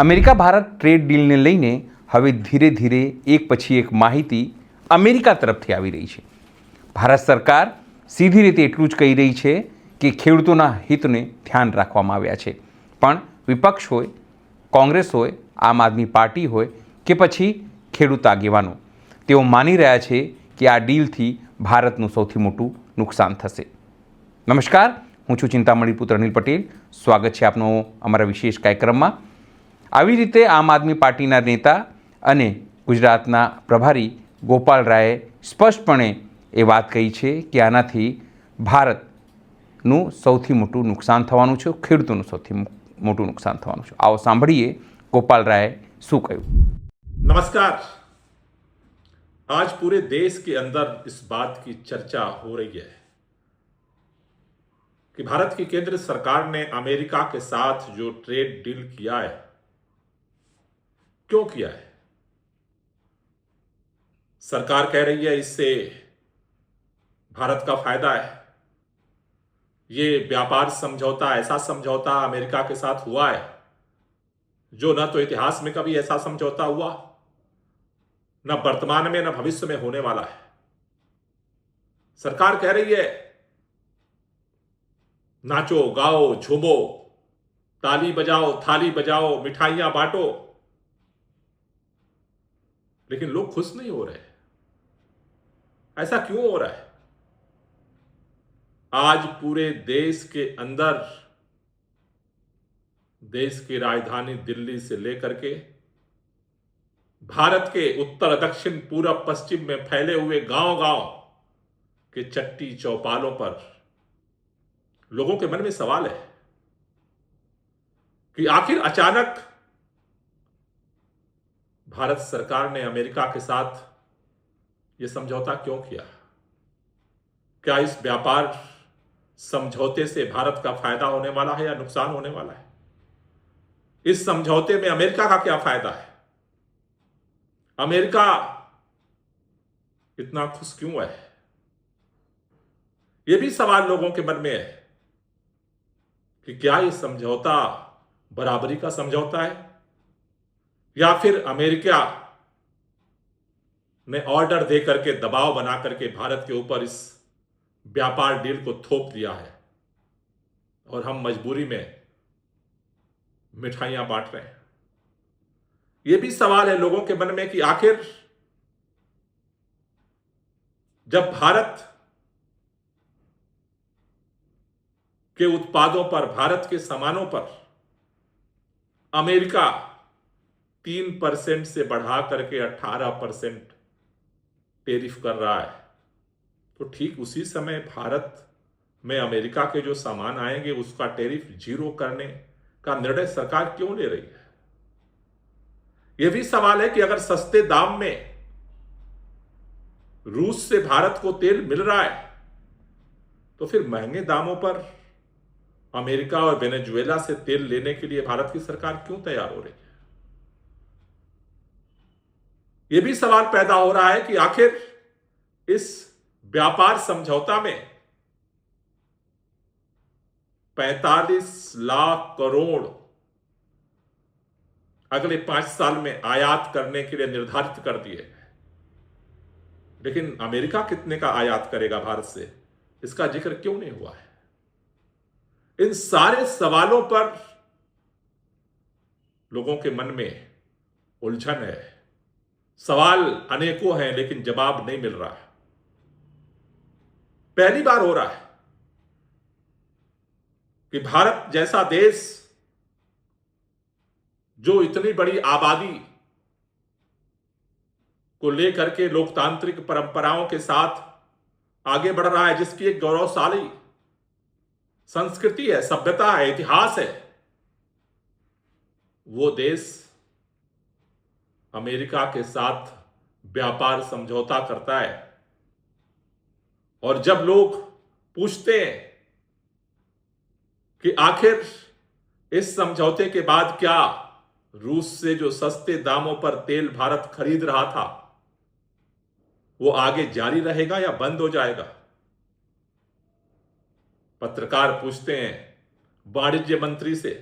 America Bharat trade ડીલને લઈને હવે ધીરે ધીરે એક પછી એક માહિતી અમેરિકા તરફથી આવી રહી છે. ભારત સરકાર સીધી રીતે એટલું જ કહી રહી છે કે ખેડૂતોના હિતને ધ્યાન રાખવામાં આવ્યા છે, પણ વિપક્ષ હોય, કોંગ્રેસ હોય, આમ આદમી પાર્ટી હોય કે પછી ખેડૂત આગેવાનો, તેઓ માની રહ્યા છે કે આ ડીલથી ભારતનું સૌથી મોટું નુકસાન થશે. નમસ્કાર, હું છું ચિંતામણી પુત્ર અનિલ પટેલ. સ્વાગત છે આપનો અમારા વિશેષ કાર્યક્રમમાં. આવી રીતે આમ આદમી પાર્ટીના નેતા અને ગુજરાતના પ્રભારી ગોપાલ રાયે સ્પષ્ટપણે એ વાત કહી છે કે આનાથી ભારતનું સૌથી મોટું નુકસાન થવાનું છે, ખેડૂતોનું સૌથી મોટું નુકસાન થવાનું છે. આવો સાંભળીએ ગોપાલ રાયે શું કહ્યું. नमस्कार. आज पूरे देश के अंदर इस बात की चर्चा हो रही है कि भारत की केंद्र सरकार ने अमेरिका के साथ जो ट्रेड डील किया है, क्यों किया है. सरकार कह रही है इससे भारत का फायदा है. ये व्यापार समझौता, ऐसा समझौता अमेरिका के साथ हुआ है जो न तो इतिहास में कभी ऐसा समझौता हुआ, न वर्तमान में, न भविष्य में होने वाला है. सरकार कह रही है नाचो, गाओ, झूमो, ताली बजाओ, थाली बजाओ, मिठाइयां बांटो, लेकिन लोग खुश नहीं हो रहे. ऐसा क्यों हो रहा है. आज पूरे देश के अंदर, देश की राजधानी दिल्ली से लेकर के भारत के उत्तर, दक्षिण, पूरब, पश्चिम में फैले हुए गांव-गांव के चट्टी चौपालों पर लोगों के मन में सवाल है कि आखिर अचानक भारत सरकार ने अमेरिका के साथ यह समझौता क्यों किया. क्या इस व्यापार समझौते से भारत का फायदा होने वाला है या नुकसान होने वाला है. इस समझौते में अमेरिका का क्या फायदा है. अमेरिका इतना खुश क्यों है. यह भी सवाल लोगों के मन में है कि क्या यह समझौता बराबरी का समझौता है या फिर अमेरिका ने ऑर्डर दे करके, दबाव बना करके भारत के ऊपर इस व्यापार डील को थोप दिया है और हम मजबूरी में मिठाइयां बांट रहे हैं. यह भी सवाल है लोगों के मन में कि आखिर जब भारत के उत्पादों पर, भारत के सामानों पर अमेरिका 3% से बढ़ा करके 18% टैरिफ कर रहा है, तो ठीक उसी समय भारत में अमेरिका के जो सामान आएंगे उसका टैरिफ 0 करने का निर्णय सरकार क्यों ले रही है. यह भी सवाल है कि अगर सस्ते दाम में रूस से भारत को तेल मिल रहा है तो फिर महंगे दामों पर अमेरिका और वेनेजुएला से तेल लेने के लिए भारत की सरकार क्यों तैयार हो रही है. यह भी सवाल पैदा हो रहा है कि आखिर इस व्यापार समझौता में 45 लाख करोड़ अगले 5 साल में आयात करने के लिए निर्धारित कर दिए, लेकिन अमेरिका कितने का आयात करेगा भारत से, इसका जिक्र क्यों नहीं हुआ है. इन सारे सवालों पर लोगों के मन में उलझन है. सवाल अनेकों हैं लेकिन जवाब नहीं मिल रहा है. पहली बार हो रहा है कि भारत जैसा देश जो इतनी बड़ी आबादी को लेकर के लोकतांत्रिक परंपराओं के साथ आगे बढ़ रहा है, जिसकी एक गौरवशाली संस्कृति है, सभ्यता है, इतिहास है, वो देश अमेरिका के साथ व्यापार समझौता करता है. और जब लोग पूछते हैं कि आखिर इस समझौते के बाद क्या रूस से जो सस्ते दामों पर तेल भारत खरीद रहा था वो आगे जारी रहेगा या बंद हो जाएगा. पत्रकार पूछते हैं वाणिज्य मंत्री से,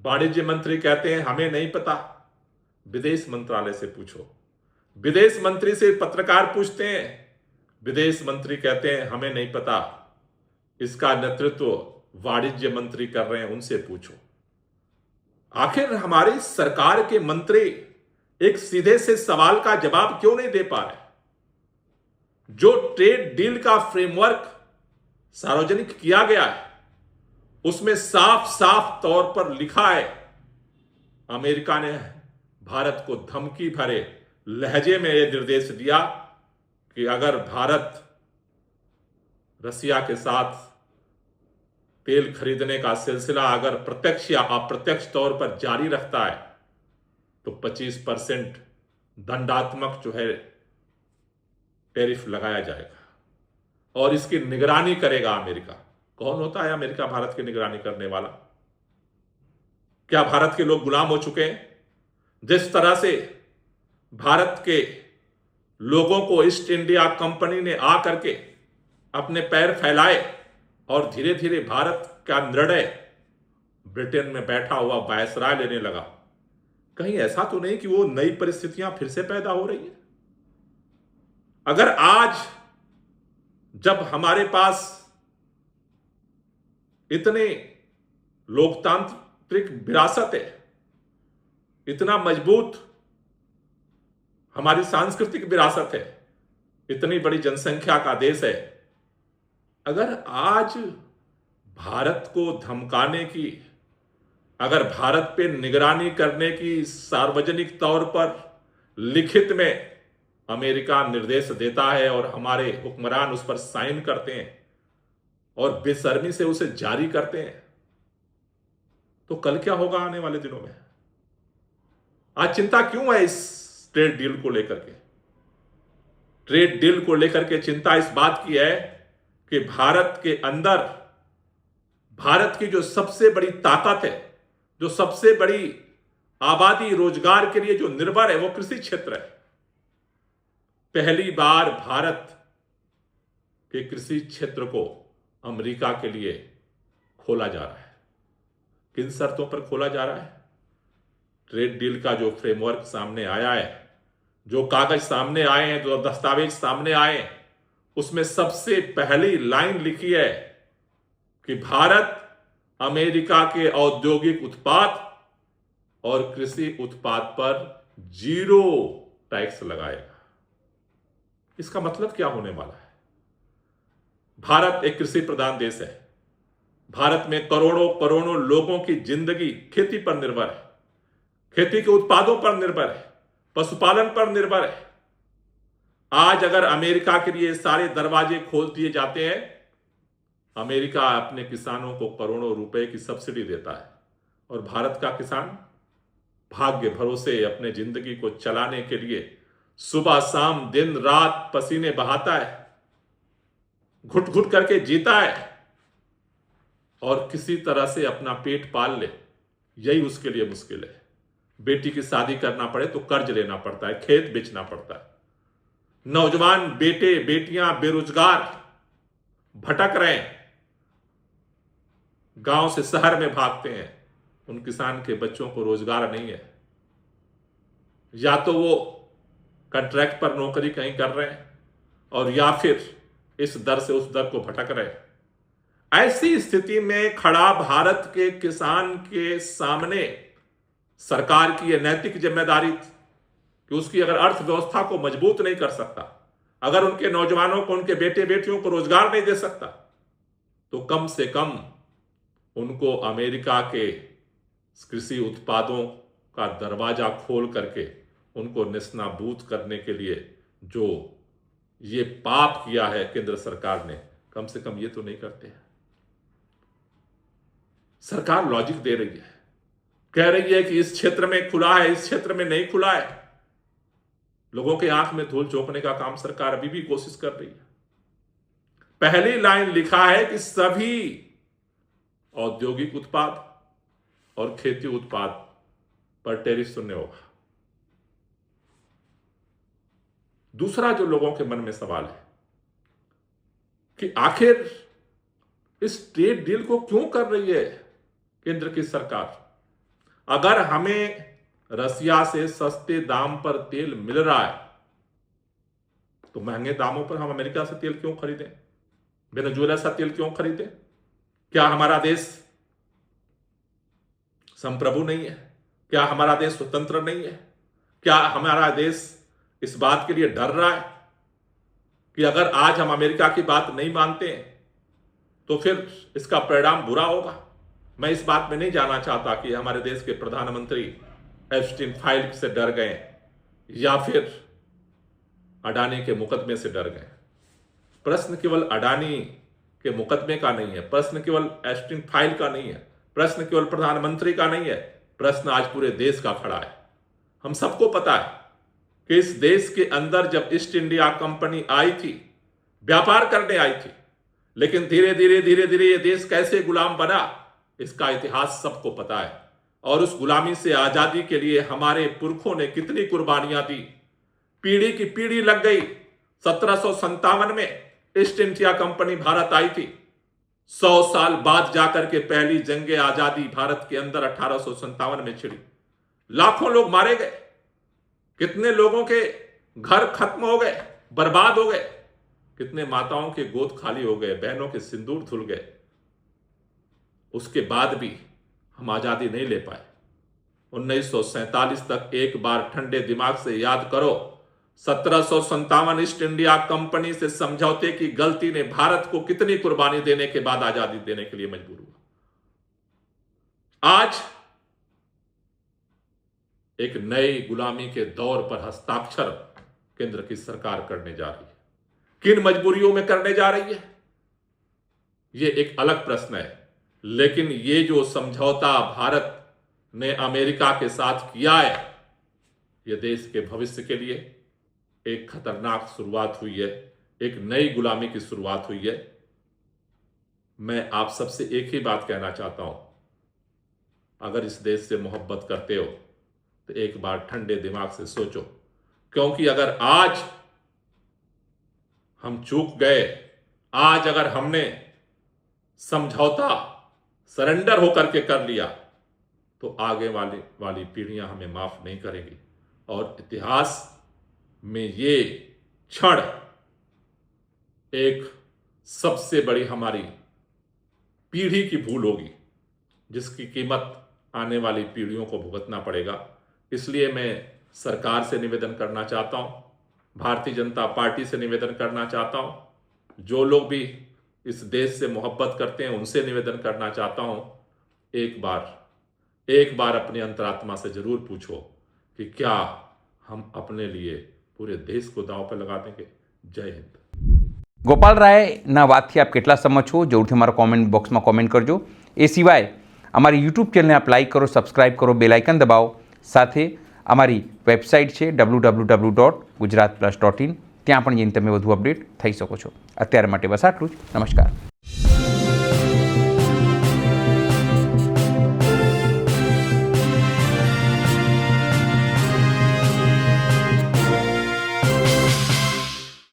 वाणिज्य मंत्री कहते हैं हमें नहीं पता, विदेश मंत्रालय से पूछो। विदेश मंत्री से पत्रकार पूछते हैं, विदेश मंत्री कहते हैं हमें नहीं पता, इसका नेतृत्व वाणिज्य मंत्री कर रहे हैं, उनसे पूछो। आखिर हमारी सरकार के मंत्री एक सीधे से सवाल का जवाब क्यों नहीं दे पा रहे? जो ट्रेड डील का फ्रेमवर्क सार्वजनिक किया गया है उसमें साफ साफ तौर पर लिखा है, अमेरिका ने भारत को धमकी भरे लहजे में यह निर्देश दिया कि अगर भारत रसिया के साथ तेल खरीदने का सिलसिला अगर प्रत्यक्ष या अप्रत्यक्ष तौर पर जारी रखता है तो 25% दंडात्मक जो है टैरिफ लगाया जाएगा और इसकी निगरानी करेगा अमेरिका। कौन होता है अमेरिका भारत की निगरानी करने वाला? क्या भारत के लोग गुलाम हो चुके हैं? जिस तरह से भारत के लोगों को ईस्ट इंडिया कंपनी ने आकर के अपने पैर फैलाए और धीरे धीरे भारत का निर्णय ब्रिटेन में बैठा हुआ वायसराय लेने लगा, कहीं ऐसा तो नहीं कि वो नई परिस्थितियां फिर से पैदा हो रही हैं? अगर आज जब हमारे पास इतने लोकतांत्रिक विरासत है, इतना मजबूत हमारी सांस्कृतिक विरासत है, इतनी बड़ी जनसंख्या का देश है, अगर आज भारत को धमकाने की, अगर भारत पे निगरानी करने की सार्वजनिक तौर पर लिखित में अमेरिका निर्देश देता है और हमारे हुक्मरान उस पर साइन करते हैं और बेशर्मी से उसे जारी करते हैं, तो कल क्या होगा आने वाले दिनों में? आज चिंता क्यों है इस ट्रेड डील को लेकर के? ट्रेड डील को लेकर के चिंता इस बात की है कि भारत के अंदर भारत की जो सबसे बड़ी ताकत है, जो सबसे बड़ी आबादी रोजगार के लिए जो निर्भर है, वो कृषि क्षेत्र है। पहली बार भारत के कृषि क्षेत्र को अमेरिका के लिए खोला जा रहा है। किन शर्तों पर खोला जा रहा है? ट्रेड डील का जो फ्रेमवर्क सामने आया है, जो कागज सामने आए हैं, जो दस्तावेज सामने आए हैं, उसमें सबसे पहली लाइन लिखी है कि भारत अमेरिका के औद्योगिक उत्पाद और कृषि उत्पाद पर 0 टैक्स लगाएगा। इसका मतलब क्या होने वाला है? भारत एक कृषि प्रधान देश है। भारत में करोड़ों करोड़ों लोगों की जिंदगी खेती पर निर्भर है, खेती के उत्पादों पर निर्भर है, पशुपालन पर निर्भर है। आज अगर अमेरिका के लिए सारे दरवाजे खोल दिए जाते हैं, अमेरिका अपने किसानों को करोड़ों रुपए की सब्सिडी देता है और भारत का किसान भाग्य भरोसे अपने जिंदगी को चलाने के लिए सुबह शाम दिन रात पसीने बहाता है, घुट घुट करके जीता है और किसी तरह से अपना पेट पाल ले, यही उसके लिए मुश्किल है। बेटी की शादी करना पड़े तो कर्ज लेना पड़ता है, खेत बेचना पड़ता है। नौजवान बेटे बेटियां बेरोजगार भटक रहे हैं, गांव से शहर में भागते हैं। उन किसान के बच्चों को रोजगार नहीं है, या तो वो कॉन्ट्रैक्ट पर नौकरी कहीं कर रहे हैं और या फिर इस दर से उस दर को भटक रहे हैं। ऐसी स्थिति में खड़ा भारत के किसान के सामने सरकार की यह नैतिक जिम्मेदारी कि उसकी अगर अर्थव्यवस्था को मजबूत नहीं कर सकता, अगर उनके नौजवानों को, उनके बेटे बेटियों को रोजगार नहीं दे सकता, तो कम से कम उनको अमेरिका के कृषि उत्पादों का दरवाजा खोल करके उनको निस्नाबूद करने के लिए जो ये पाप किया है केंद्र सरकार ने, कम से कम ये तो नहीं करते हैं। सरकार लॉजिक दे रही है, कह रही है कि इस क्षेत्र में खुला है, इस क्षेत्र में नहीं खुला है। लोगों के आंख में धूल झोंकने का काम सरकार अभी भी कोशिश कर रही है। पहली लाइन लिखा है कि सभी औद्योगिक उत्पाद और खेती उत्पाद पर टैरिफ शून्य होगा। दूसरा जो लोगों के मन में सवाल है कि आखिर इस ट्रेड डील को क्यों कर रही है केंद्र की सरकार? अगर हमें रसिया से सस्ते दाम पर तेल मिल रहा है तो महंगे दामों पर हम अमेरिका से तेल क्यों खरीदें, वेनेजुएला से तेल क्यों खरीदें? क्या हमारा देश संप्रभु नहीं है? क्या हमारा देश स्वतंत्र नहीं है? क्या हमारा देश इस बात के लिए डर रहा है कि अगर आज हम अमेरिका की बात नहीं मानते तो फिर इसका परिणाम बुरा होगा? मैं इस बात में नहीं जाना चाहता कि हमारे देश के प्रधानमंत्री एप्स्टीन फाइल से डर गए या फिर अडानी के मुकदमे से डर गए। प्रश्न केवल अडानी के मुकदमे का नहीं है, प्रश्न केवल एप्स्टीन फाइल का नहीं है, प्रश्न केवल प्रधानमंत्री का नहीं है, प्रश्न आज पूरे देश का खड़ा है। हम सबको पता है कि इस देश के अंदर जब ईस्ट इंडिया कंपनी आई थी, व्यापार करने आई थी, लेकिन धीरे धीरे ये देश कैसे गुलाम बना इसका इतिहास सबको पता है। और उस गुलामी से आजादी के लिए हमारे पुरखों ने कितनी कुर्बानियां दी, पीढ़ी की पीढ़ी लग गई। 1757 में ईस्ट इंडिया कंपनी भारत आई थी। 100 साल बाद जाकर के पहली जंगे आजादी भारत के अंदर 1857 में छिड़ी। लाखों लोग मारे गए, कितने लोगों के घर खत्म हो गए, बर्बाद हो गए, कितने माताओं के गोद खाली हो गए, बहनों के सिंदूर धुल गए। उसके बाद भी हम आजादी नहीं ले पाए। 1947 तक एक बार ठंडे दिमाग से याद करो, 1757 ईस्ट इंडिया कंपनी से समझौते की गलती ने भारत को कितनी कुर्बानी देने के बाद आजादी देने के लिए मजबूर हुआ। आज एक नई गुलामी के दौर पर हस्ताक्षर केंद्र की सरकार करने जा रही है। किन मजबूरियों में करने जा रही है यह एक अलग प्रश्न है, लेकिन ये जो समझौता भारत ने अमेरिका के साथ किया है, यह देश के भविष्य के लिए एक खतरनाक शुरुआत हुई है, एक नई गुलामी की शुरुआत हुई है। मैं आप सबसे एक ही बात कहना चाहता हूं, अगर इस देश से मोहब्बत करते हो तो एक बार ठंडे दिमाग से सोचो, क्योंकि अगर आज हम चूक गए, आज अगर हमने समझौता सरेंडर होकर के कर लिया तो आगे वाली पीढ़ियां हमें माफ नहीं करेगी और इतिहास में ये क्षण एक सबसे बड़ी हमारी पीढ़ी की भूल होगी, जिसकी कीमत आने वाली पीढ़ियों को भुगतना पड़ेगा। इसलिए मैं सरकार से निवेदन करना चाहता हूं, भारतीय जनता पार्टी से निवेदन करना चाहता हूं, जो लोग भी इस देश से मोहब्बत करते हैं उनसे निवेदन करना चाहता हूं, एक बार अपनी अंतरात्मा से जरूर पूछो कि क्या हम अपने लिए पूरे देश को दांव पर लगा देंगे। जय हिंद। गोपाल राय ना वातथी आप केटला सहमत छो जरूरथी अमारा कॉमेंट बॉक्स में कॉमेंट करजो। ए सिवाय अमारी यूट्यूब चैनल आप लाइक करो, सब्सक्राइब करो, बेल आइकन दबाવો। સાથે અમારી વેબસાઇટ છે www.gujaratplus.in, ત્યાં પણ જઈને તમે વધુ અપડેટ થઈ શકો છો। અત્યારે માટે બસ આટલું જ। નમસ્કાર।